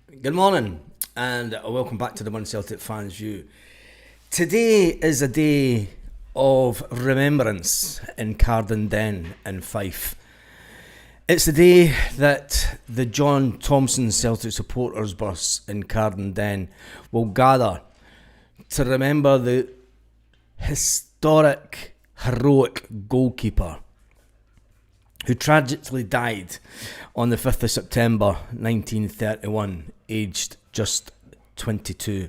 Good morning and welcome back to the One Celtic Fans View. Today is a day of remembrance in Cardenden in Fife. It's the day that the John Thompson Celtic supporters bus in Cardenden will gather to remember the historic, heroic goalkeeper who tragically died on the 5th of September 1931, aged just 22.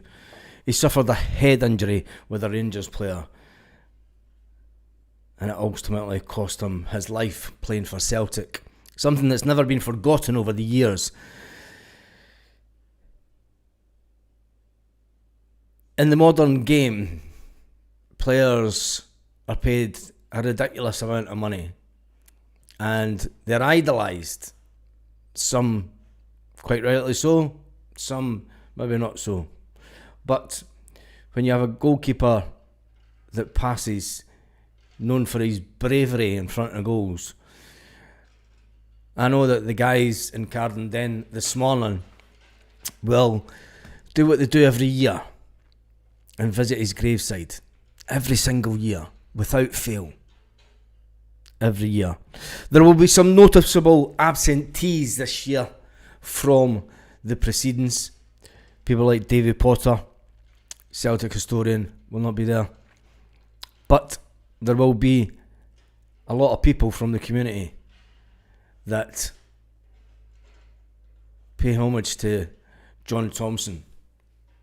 He suffered a head injury with a Rangers player, and it ultimately cost him his life playing for Celtic. Something that's never been forgotten over the years. In the modern game, players are paid a ridiculous amount of money and they're idolised. Some quite rightly so, some maybe not so. But when you have a goalkeeper that passes, known for his bravery in front of goals, I know that the guys in Cardenden this morning will do what they do every year and visit his graveside every single year without fail. Every year. There will be some noticeable absentees this year from the proceedings. People like Davy Potter, Celtic historian, will not be there. But there will be a lot of people from the community that pay homage to John Thompson.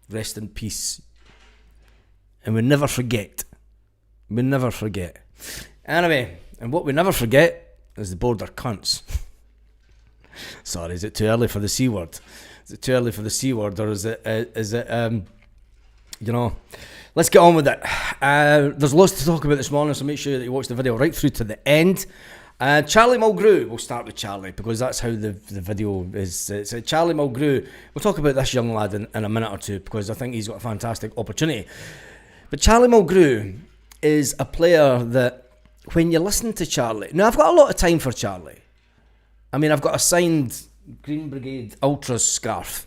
Rest in peace. And we never forget. We never forget. Anyway, and what we never forget is the border cunts. Sorry, is it too early for the C word? Is it too early for the C word, or is it let's get on with it. There's lots to talk about this morning, so make sure that you watch the video right through to the end. Charlie Mulgrew, we'll start with Charlie because that's how the video is. It's Charlie Mulgrew. We'll talk about this young lad in a minute or two because I think he's got a fantastic opportunity. But Charlie Mulgrew is a player that, when you listen to Charlie... Now, I've got a lot of time for Charlie. I mean, I've got a signed Green Brigade Ultras scarf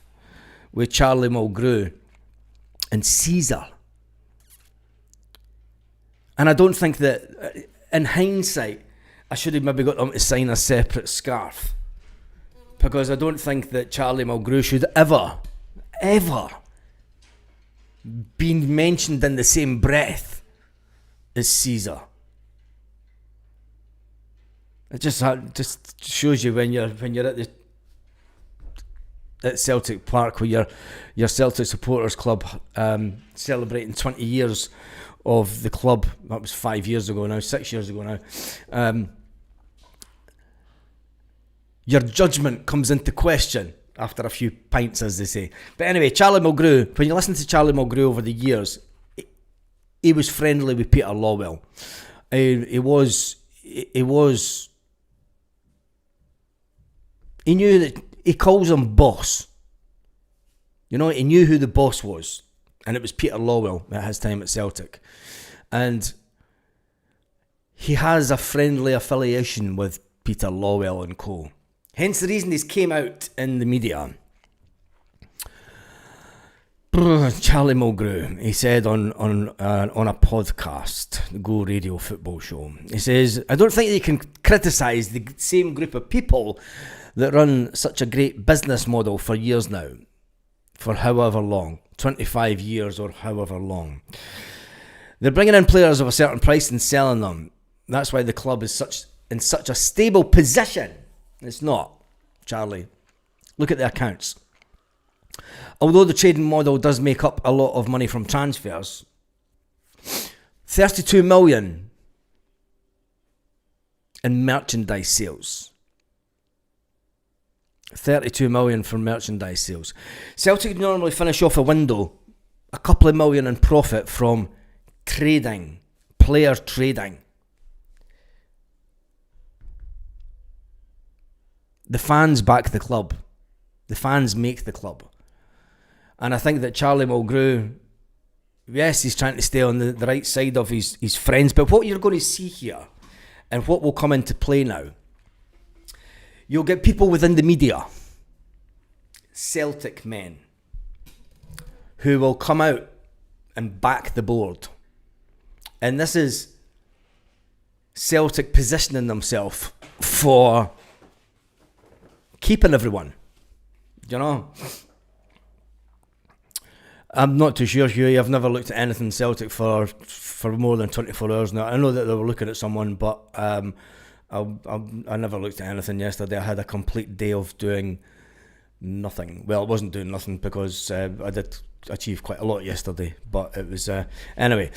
with Charlie Mulgrew and Caesar. And I don't think that, in hindsight, I should have maybe got them to sign a separate scarf. Because I don't think that Charlie Mulgrew should ever been mentioned in the same breath as Caesar. It just shows you when you're at Celtic Park with your Celtic supporters club celebrating 20 years of the club. That was 6 years ago now. Your judgment comes into question after a few pints, as they say. But anyway, Charlie Mulgrew, when you listen to Charlie Mulgrew over the years, he was friendly with Peter Lawwell. He knew that he calls him boss. You know, he knew who the boss was. And it was Peter Lawwell at his time at Celtic. And he has a friendly affiliation with Peter Lawwell and co. Hence the reason this came out in the media. Charlie Mulgrew, he said on a podcast, the Go Radio Football Show, he says, I don't think you can criticise the same group of people that run such a great business model for years now, for however long, 25 years or however long. They're bringing in players of a certain price and selling them. That's why the club is in such a stable position. It's not, Charlie. Look at the accounts. Although the trading model does make up a lot of money from transfers, 32 million in merchandise sales. 32 million for merchandise sales. Celtic normally finish off a window a couple of million in profit from trading, player trading. The fans back the club. The fans make the club. And I think that Charlie Mulgrew, yes, he's trying to stay on the right side of his friends, but what you're going to see here, and what will come into play now, you'll get people within the media Celtic men who will come out and back the board. And this is Celtic positioning themselves for keeping everyone. You know? I'm not too sure, Hughie. I've never looked at anything Celtic for more than 24 hours now. I know that they were looking at someone, but I never looked at anything yesterday. I had a complete day of doing nothing. Well, I wasn't doing nothing because I did achieve quite a lot yesterday, but it was anyway.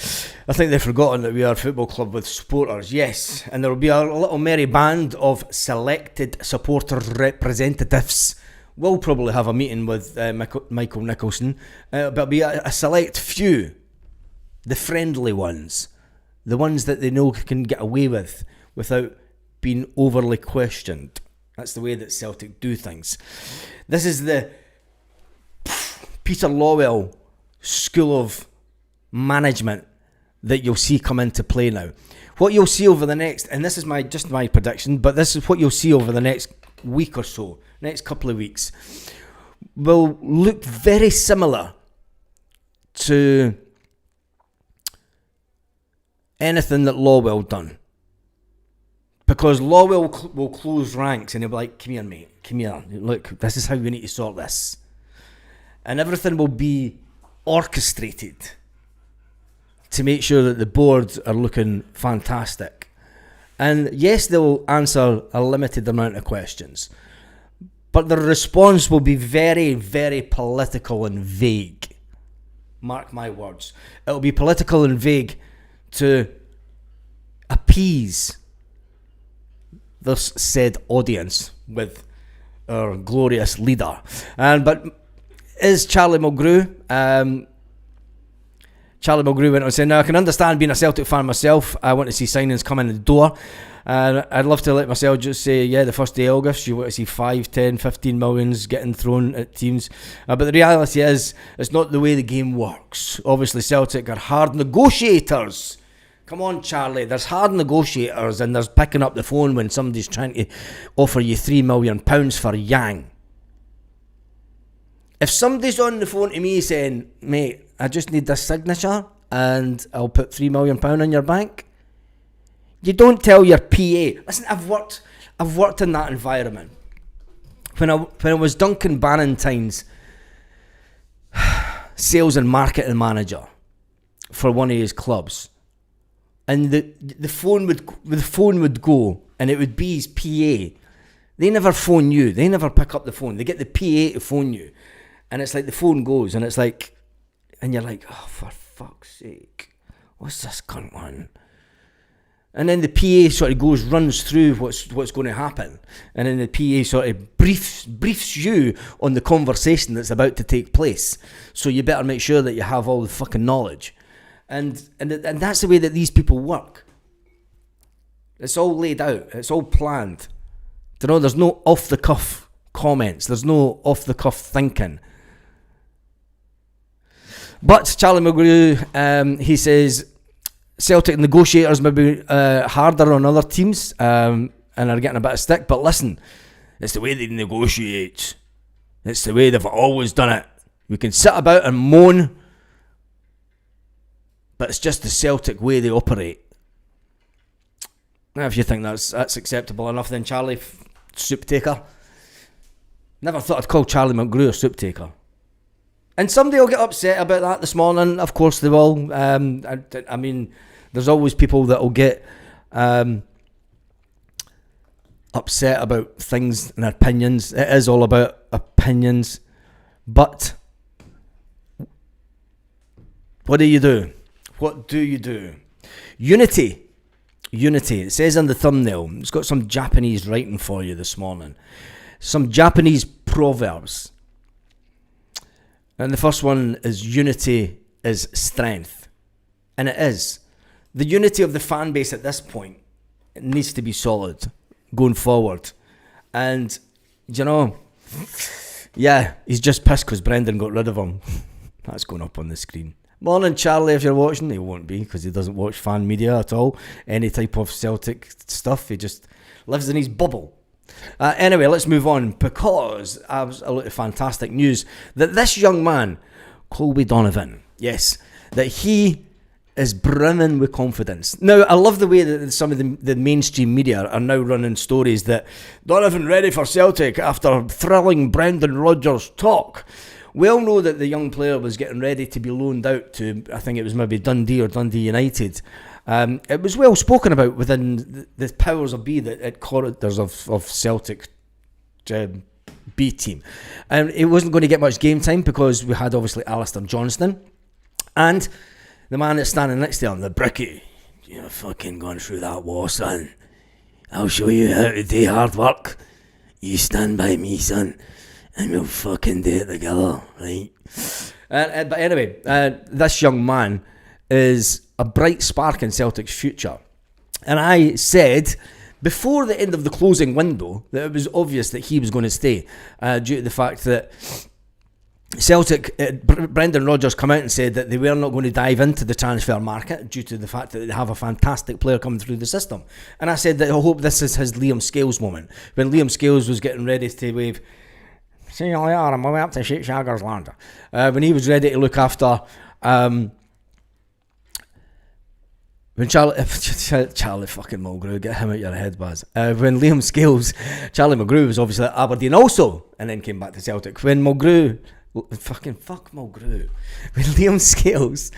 I think they've forgotten that we are a football club with supporters. Yes, and there will be a little merry band of selected supporter representatives. We'll probably have a meeting with Michael Nicholson, but it'll be a select few, the friendly ones, the ones that they know can get away with without being overly questioned. That's the way that Celtic do things. This is the Peter Lawwell school of management that you'll see come into play now. What you'll see over the next, and this is just my prediction, but this is what you'll see over the next week or so, next couple of weeks, will look very similar to anything that Lawwell done. Because Lawwell will close ranks and he'll be like, come here, mate, come here. Look, this is how we need to sort this. And everything will be orchestrated to make sure that the boards are looking fantastic. And yes, they'll answer a limited amount of questions, but the response will be very, very political and vague. Mark my words. It'll be political and vague to appease this said audience with our glorious leader. But is Charlie Mulgrew? Charlie Mulgrew went on saying, now I can understand being a Celtic fan myself. I want to see signings come in the door. I'd love to let myself just say, yeah, the first day of August, you want to see 5, 10, 15 millions getting thrown at teams. But the reality is, it's not the way the game works. Obviously, Celtic are hard negotiators. Come on, Charlie, there's hard negotiators and there's picking up the phone when somebody's trying to offer you £3 million for Yang. If somebody's on the phone to me saying, mate, I just need this signature and I'll put £3 million in your bank, you don't tell your PA. Listen, I've worked in that environment. When I was Duncan Bannatyne's sales and marketing manager for one of his clubs, and the phone would go and it would be his PA. They never phone you. They never pick up the phone. They get the PA to phone you. And it's like the phone goes and it's like, and you're like, oh, for fuck's sake, what's this cunt on? And then the PA sort of runs through what's going to happen. And then the PA sort of briefs you on the conversation that's about to take place. So you better make sure that you have all the fucking knowledge. And that's the way that these people work. It's all laid out. It's all planned. You know, there's no off-the-cuff comments. There's no off-the-cuff thinking. But Charlie Mulgrew, he says, Celtic negotiators may be harder on other teams and are getting a bit of stick. But listen, it's the way they negotiate. It's the way they've always done it. We can sit about and moan, but it's just the Celtic way they operate. Now, if you think that's acceptable enough, then Charlie, soup taker. Never thought I'd call Charlie Mulgrew a soup taker. And somebody will get upset about that this morning. Of course they will. I mean, there's always people that will get upset about things and opinions. It is all about opinions. But what do you do? What do you do? Unity. It says on the thumbnail. It's got some Japanese writing for you this morning. Some Japanese proverbs. And the first one is unity is strength. And it is. The unity of the fan base at this point, it needs to be solid going forward. And, you know, yeah, he's just pissed because Brendan got rid of him. That's going up on the screen. Morning, Charlie, if you're watching. He won't be because he doesn't watch fan media at all. Any type of Celtic stuff. He just lives in his bubble. Anyway, let's move on, because absolutely fantastic news that this young man, Colby Donovan, yes, that he is brimming with confidence. Now, I love the way that some of the mainstream media are now running stories that Donovan ready for Celtic after thrilling Brendan Rodgers talk. We all know that the young player was getting ready to be loaned out to, I think it was maybe Dundee or Dundee United. It was well spoken about within the powers of be that at corridors of Celtic B team. And it wasn't going to get much game time because we had obviously Alistair Johnston and the man that's standing next to him, the Bricky. You're fucking going through that war, son. I'll show you how to do hard work. You stand by me, son, and we'll fucking do it together, right? But anyway, this young man is a bright spark in Celtic's future. And I said before the end of the closing window that it was obvious that he was going to stay due to the fact that Celtic, Brendan Rodgers come out and said that they were not going to dive into the transfer market due to the fact that they have a fantastic player coming through the system. And I said that I hope this is his Liam Scales moment. When Liam Scales was getting ready to wave, see you later, I'm way up to Sheep Shaggers Land. When he was ready to look after... when Charlie fucking Mulgrew, get him out your head, Baz. When Liam Scales, Charlie Mulgrew was obviously at Aberdeen also, and then came back to Celtic. When Mulgrew... fuck Mulgrew. With Liam Scales.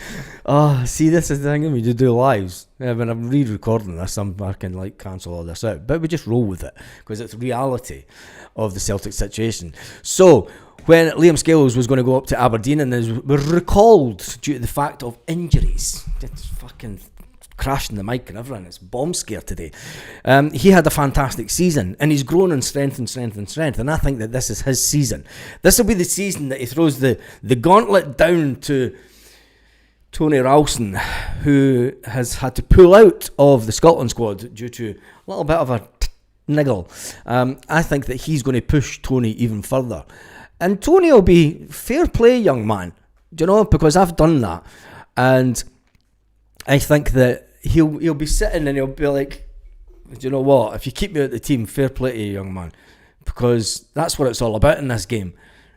See, this is the thing when you do lives. When I'm re-recording this, I can cancel all this out. But we just roll with it because it's reality of the Celtic situation. So when Liam Scales was going to go up to Aberdeen and was recalled due to the fact of injuries, it's fucking crashing the mic and everything. It's bomb scare today. He had a fantastic season and he's grown in strength. And I think that this is his season. This will be the season that he throws the gauntlet down to Tony Ralston, who has had to pull out of the Scotland squad due to a little bit of a niggle. I think that he's going to push Tony even further. And Tony will be fair play, young man. Do you know? Because I've done that. And I think that he'll be sitting and he'll be like, do you know what? If you keep me out the team, fair play to you, young man. Because that's what it's all about in this game.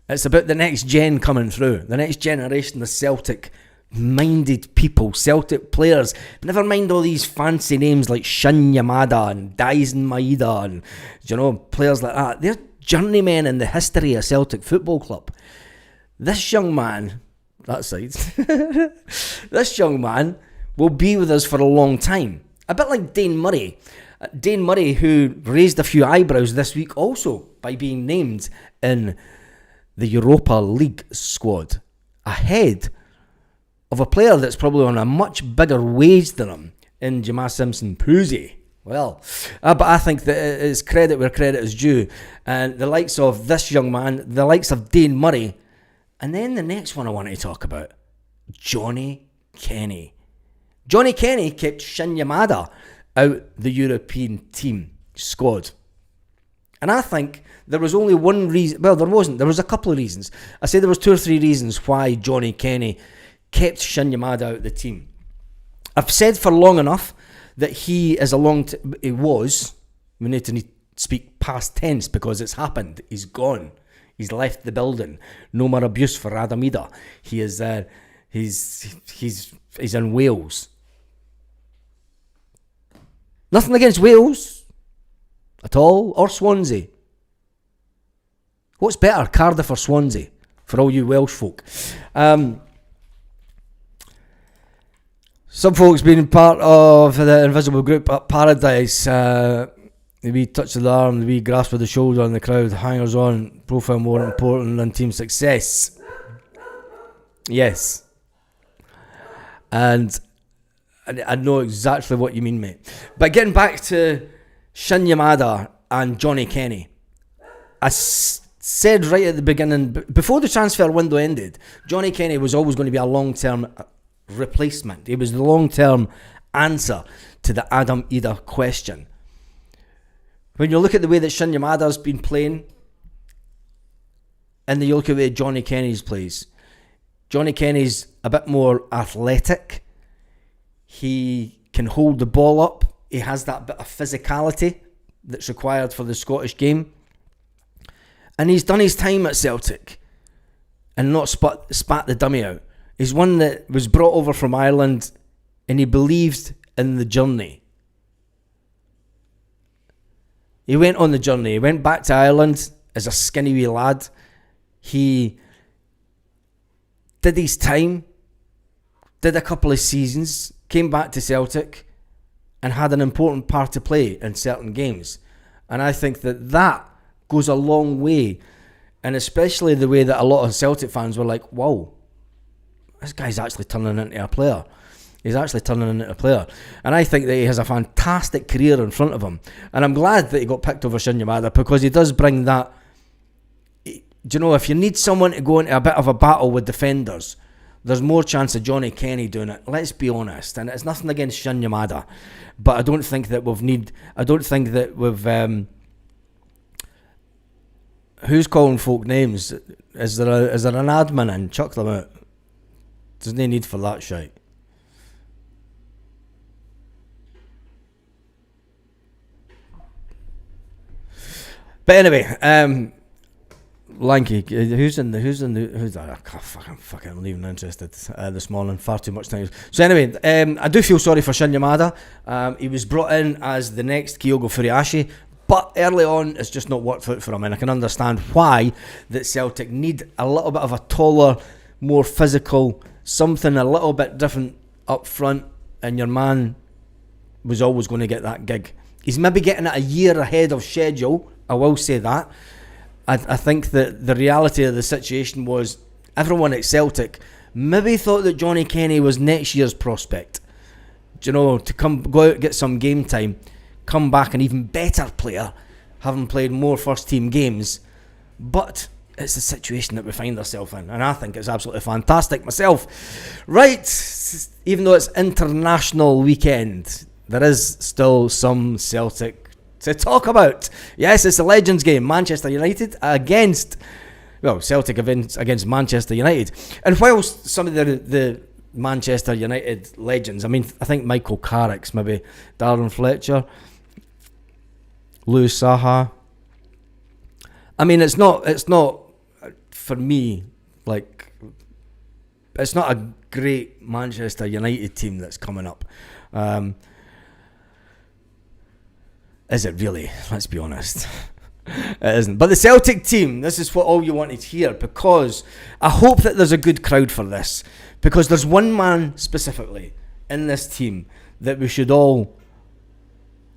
It's about the next gen coming through. The next generation of Celtic-minded people, Celtic players. Never mind all these fancy names like Shin Yamada and Daisen Maeda and, you know, players like that. They're journeymen in the history of Celtic Football Club. This young man, that side, this young man will be with us for a long time. A bit like Dane Murray. Dane Murray, who raised a few eyebrows this week also by being named in the Europa League squad ahead of a player that's probably on a much bigger wage than him in Jamal Simpson-Puzzi. Well, but I think that it's credit where credit is due. And the likes of this young man, the likes of Dane Murray, and then the next one I want to talk about, Johnny Kenny. Johnny Kenny kept Shin Yamada out the European team squad. And I think there was only one reason. Well, there wasn't. There was a couple of reasons. I say there was 2 or 3 reasons why Johnny Kenny kept Shin Yamada out of the team. I've said for long enough that he is he was. We need to speak past tense because it's happened. He's gone. He's left the building. No more abuse for Radamida. He is. He's in Wales. Nothing against Wales at all, or Swansea. What's better, Cardiff or Swansea, for all you Welsh folk? Some folks being part of the invisible group at Paradise. The wee touch of the arm, the wee grasp of the shoulder on the crowd, hangers on, profile more important than team success. Yes. And I know exactly what you mean, mate. But getting back to Shin Yamada and Johnny Kenny, I said right at the beginning, before the transfer window ended, Johnny Kenny was always going to be a long-term replacement. He was the long-term answer to the Adam Ida question. When you look at the way that Shin Yamada's been playing, and then you look at the way Johnny Kenny's plays, Johnny Kenny's a bit more athletic. He can hold the ball up. He has that bit of physicality that's required for the Scottish game. And he's done his time at Celtic and not spat the dummy out. He's one that was brought over from Ireland and he believed in the journey. He went on the journey. He went back to Ireland as a skinny wee lad. He did his time, did a couple of seasons, came back to Celtic and had an important part to play in certain games. And I think that goes a long way. And especially the way that a lot of Celtic fans were like, whoa, this guy's actually turning into a player. He's actually turning into a player. And I think that he has a fantastic career in front of him. And I'm glad that he got picked over Shin Yamada because he does bring that. Do you know, if you need someone to go into a bit of a battle with defenders, there's more chance of Johnny Kenny doing it. Let's be honest. And it's nothing against Shin Yamada. But I don't think that we've who's calling folk names? Is there an admin in? Chuck them out. There's no need for that shite. But anyway, Lanky, who's that? I'm fucking not even interested this morning. Far too much time. So anyway, I do feel sorry for Shin Yamada. He was brought in as the next Kyogo Furuhashi, but early on it's just not worked out for him, and I can understand why that Celtic need a little bit of a taller, more physical, something a little bit different up front, and your man was always going to get that gig. He's maybe getting it a year ahead of schedule, I will say that. I think that the reality of the situation was everyone at Celtic maybe thought that Johnny Kenny was next year's prospect. Do you know, to go out, get some game time, come back an even better player, having played more first team games. But it's the situation that we find ourselves in, and I think it's absolutely fantastic myself. Right, even though it's international weekend, there is still some Celtic to talk about. Yes, it's the Legends game, Manchester United against Celtic against Manchester United. And whilst some of the Manchester United legends, I mean, I think Michael Carrick's, maybe Darren Fletcher, Lewis Saha. I mean, it's not for me, like, it's not a great Manchester United team that's coming up. Is it really? Let's be honest. It isn't. But the Celtic team, this is what all you wanted to hear, because I hope that there's a good crowd for this, because there's one man specifically in this team that we should all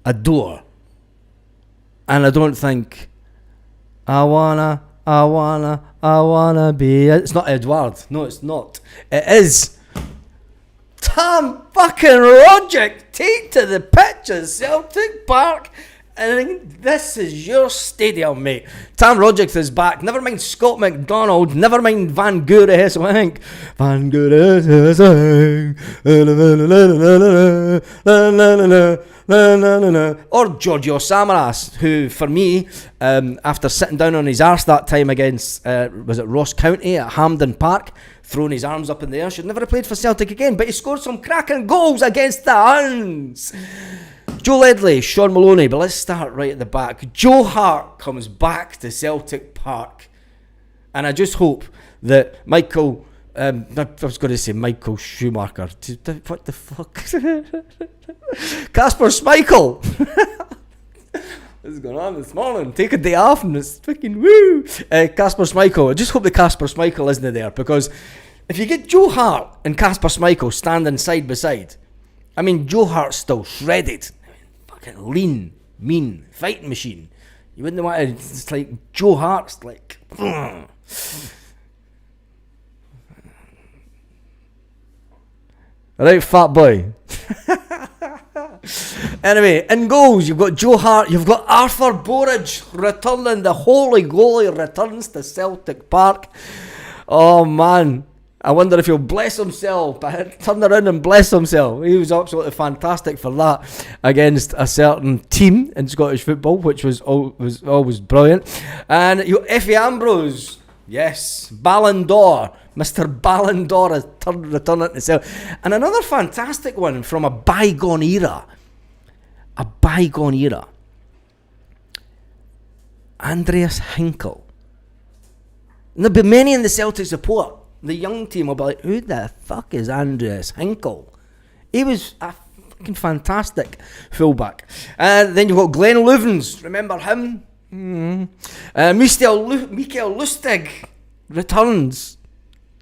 adore. And I don't think I wanna be. It's not Edward. No, it's not. It is Tam fucking Rodgick. Take to the pitch at Celtic Park. And this is your stadium, mate. Tam Rodgick is back. Never mind Scott McDonald. Never mind Van Gooreheswink. Van Gooreheswink. Or Giorgio Samaras, who, for me, after sitting down on his arse that time against, was it Ross County at Hampden Park, throwing his arms up in the air, should never have played for Celtic again, but he scored some cracking goals against the Huns. Joe Ledley, Sean Maloney, but let's start right at the back. Joe Hart comes back to Celtic Park, and I just hope that Michael, I was going to say Michael Schumacher, what the fuck? Kasper Schmeichel. This is going on this morning. Take a day off and it's fucking woo. Kasper Schmeichel. I just hope the Kasper Schmeichel isn't there, because if you get Joe Hart and Kasper Schmeichel standing side by side, I mean, Joe Hart's still shredded. Fucking lean, mean, fighting machine. You wouldn't want to, it's like Joe Hart's like, alright, fat boy. Anyway, in goals, you've got Joe Hart, you've got Arthur Borage returning. The holy goalie returns to Celtic Park. Oh man, I wonder if he'll bless himself, turn around and bless himself. He was absolutely fantastic for that against a certain team in Scottish football, which was always brilliant. And Effie Ambrose, yes, Ballon d'Or, Mr. Ballon d'Or is returning to Celtic. And another fantastic one from a bygone era. Andreas Hinkle. And there'll be many in the Celtic support. The young team will be like, who the fuck is Andreas Hinkle? He was a fucking fantastic fullback. Then you've got Glenn Loovens. Remember him? Mikael Lustig returns.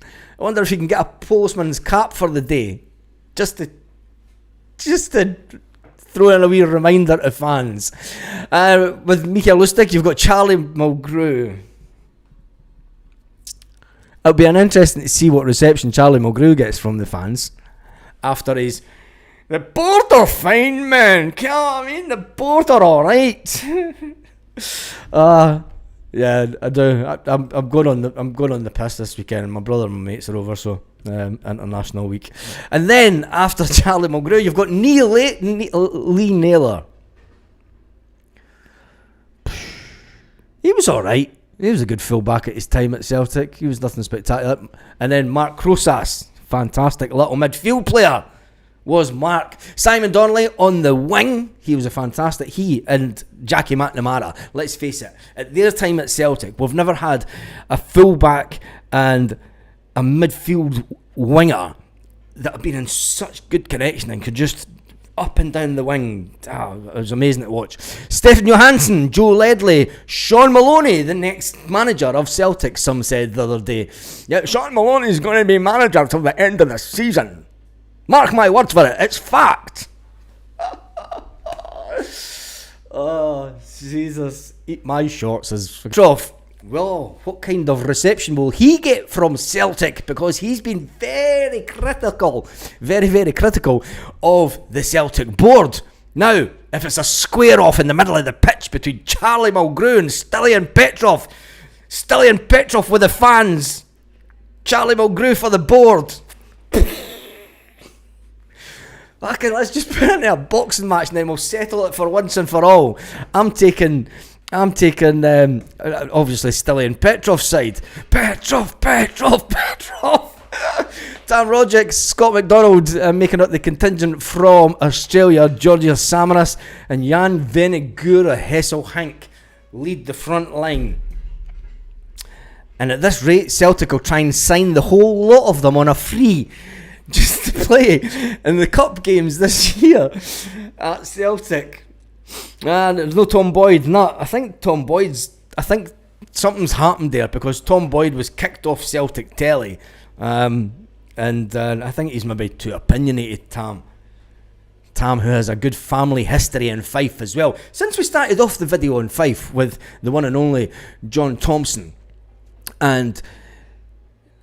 I wonder if you can get a postman's cap for the day. Just to throw in a wee reminder to fans. With Mikael Lustig, you've got Charlie Mulgrew. It'll be interesting to see what reception Charlie Mulgrew gets from the fans after the board are fine, man. You know what I mean? The board are alright. Yeah, I do. I'm going on the piss this weekend. My brother and my mates are over, so international week. And then after Charlie Mulgrew, you've got Lee Naylor. He was alright. He was a good fullback at his time at Celtic. He was nothing spectacular. And then Mark Crosas, fantastic little midfield player, was Mark. Simon Donnelly on the wing. He was a fantastic. He and Jackie McNamara, let's face it, at their time at Celtic, we've never had a fullback and a midfield winger that have been in such good connection and could just up and down the wing. It was amazing to watch. Stefan Johansson, Joe Ledley, Sean Maloney, the next manager of Celtic, some said the other day. Yeah, Sean Maloney is going to be manager till the end of the season. Mark my words for it, it's fact. Oh, Jesus. Eat my shorts as off. Well, what kind of reception will he get from Celtic? Because he's been very critical, very, very critical of the Celtic board. Now, if it's a square off in the middle of the pitch between Charlie Mulgrew and Stilian Petrov with the fans, Charlie Mulgrew for the board. Okay, let's just put it into a boxing match and then we'll settle it for once and for all. I'm taking obviously Stilian Petrov's side. Petrov. Tam Rogic, Scott McDonald making up the contingent from Australia. Georgios Samaras and Jan Venegura Hesselhank lead the front line. And at this rate, Celtic will try and sign the whole lot of them on a free just to play in the cup games this year at Celtic. There's no Tom Boyd. I think something's happened there because Tom Boyd was kicked off Celtic telly, and I think he's maybe too opinionated. Tam, who has a good family history in Fife as well. Since we started off the video on Fife with the one and only John Thompson, and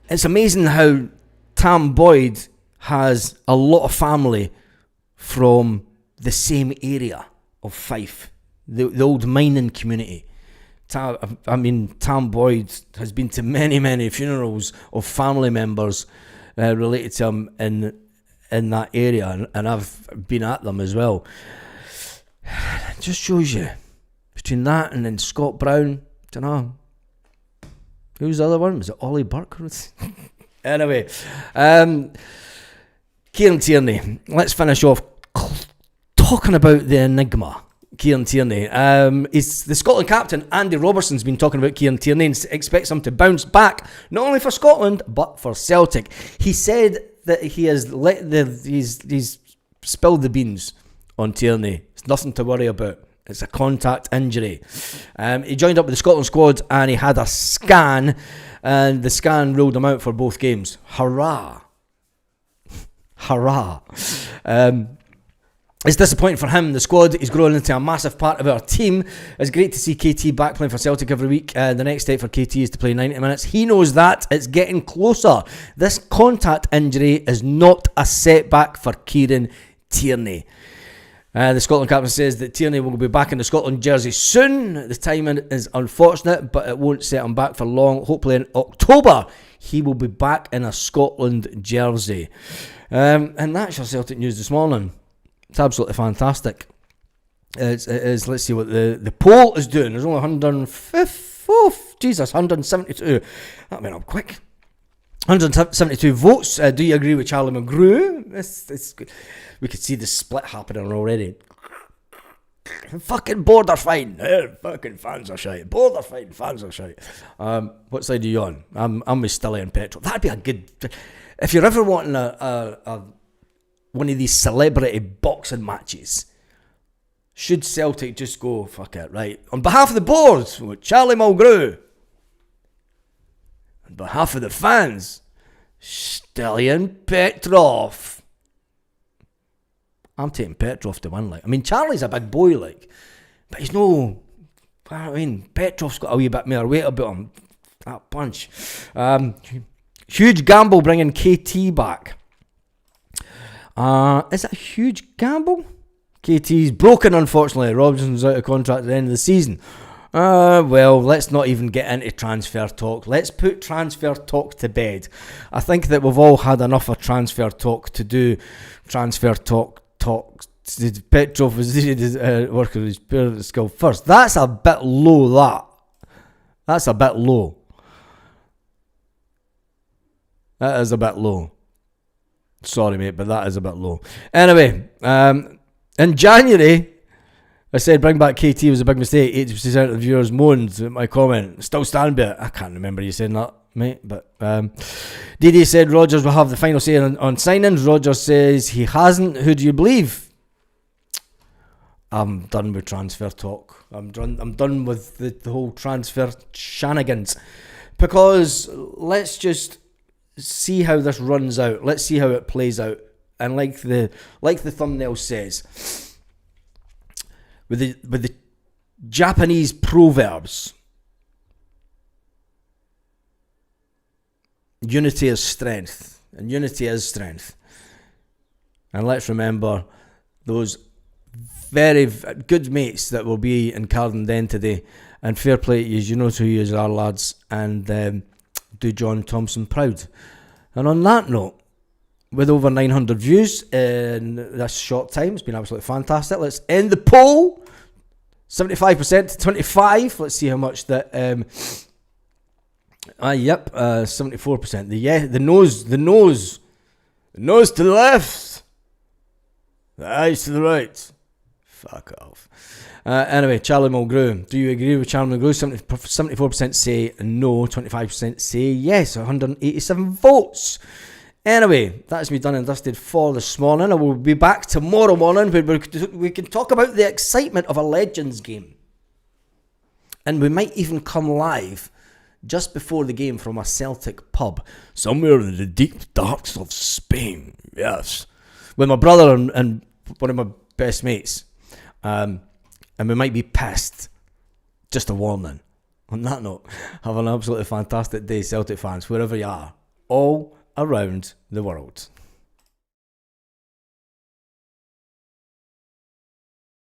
it's amazing how Tam Boyd has a lot of family from the same area of Fife, the old mining community. Tam Boyd has been to many funerals of family members related to him in that area, and I've been at them as well. It just shows you between that and then Scott Brown. Don't know who's the other one. Was it Ollie Burke? Anyway, Kieran Tierney. Let's finish off talking about the enigma, Kieran Tierney. Is the Scotland captain Andy Robertson's been talking about Kieran Tierney and expects him to bounce back, not only for Scotland but for Celtic. He said that he has he's spilled the beans on Tierney. It's nothing to worry about. It's a contact injury. He joined up with the Scotland squad and he had a scan, and the scan ruled him out for both games. Hurrah! It's disappointing for him. The squad is growing into a massive part of our team. It's great to see KT back playing for Celtic every week. The next step for KT is to play 90 minutes. He knows that. It's getting closer. This contact injury is not a setback for Kieran Tierney. The Scotland captain says that Tierney will be back in the Scotland jersey soon. The timing is unfortunate, but it won't set him back for long. Hopefully in October, he will be back in a Scotland jersey. And that's your Celtic news this morning. It's absolutely fantastic. It is. Let's see what the poll is doing. There's only 172. That went up quick. 172 votes. Do you agree with Charlie Mulgrew? We could see the split happening already. Fucking board are fine. Fucking fans are shite. Board are fine. Fans are shite. What side are you on? I'm with Stilly and Petrol. That'd be a good. If you're ever wanting a one of these celebrity boxing matches, should Celtic just go, fuck it, right? On behalf of the board, with Charlie Mulgrew. On behalf of the fans, Stilly and Petrov. I'm taking Petrov to win, like. I mean, Charlie's a big boy, like. But he's no... I mean, Petrov's got a wee bit more weight about him. That punch. Huge gamble bringing KT back. Is it a huge gamble? KT's broken, unfortunately. Robinson's out of contract at the end of the season. Well, let's not even get into transfer talk. Let's put transfer talk to bed. I think that we've all had enough of transfer talk to do transfer talk. Petrov was working his parent skill first. That's a bit low, That's a bit low. That is a bit low. Sorry, mate, but that is a bit low. Anyway, in January, I said bring back KT was a big mistake. 80% of the viewers moaned at my comment. Still stand by it. I can't remember you saying that, mate. But DD said Rodgers will have the final say on signings. Rodgers says he hasn't. Who do you believe? I'm done with transfer talk. I'm done with the whole transfer shenanigans. Because let's just see how this runs out. Let's see how it plays out. And like the thumbnail says, with the Japanese proverbs, unity is strength, and unity is strength. And let's remember those very good mates that will be in Carden Den today. And fair play to you know who you are, lads, and do John Thompson proud. And on that note, with over 900 views in this short time, it's been absolutely fantastic. Let's end the poll. 75% to 25. Let's see how much that. 74%. The nose to the left, the eyes to the right. Fuck off. Anyway, Charlie Mulgrew. Do you agree with Charlie Mulgrew? 74% say no, 25% say yes. 187 votes. Anyway, that's me done and dusted for this morning. I will be back tomorrow morning where we can talk about the excitement of a Legends game. And we might even come live just before the game from a Celtic pub somewhere in the deep darks of Spain. Yes. With my brother and one of my best mates. And we might be pissed. Just a warning. On that note, have an absolutely fantastic day, Celtic fans, wherever you are. All around the world.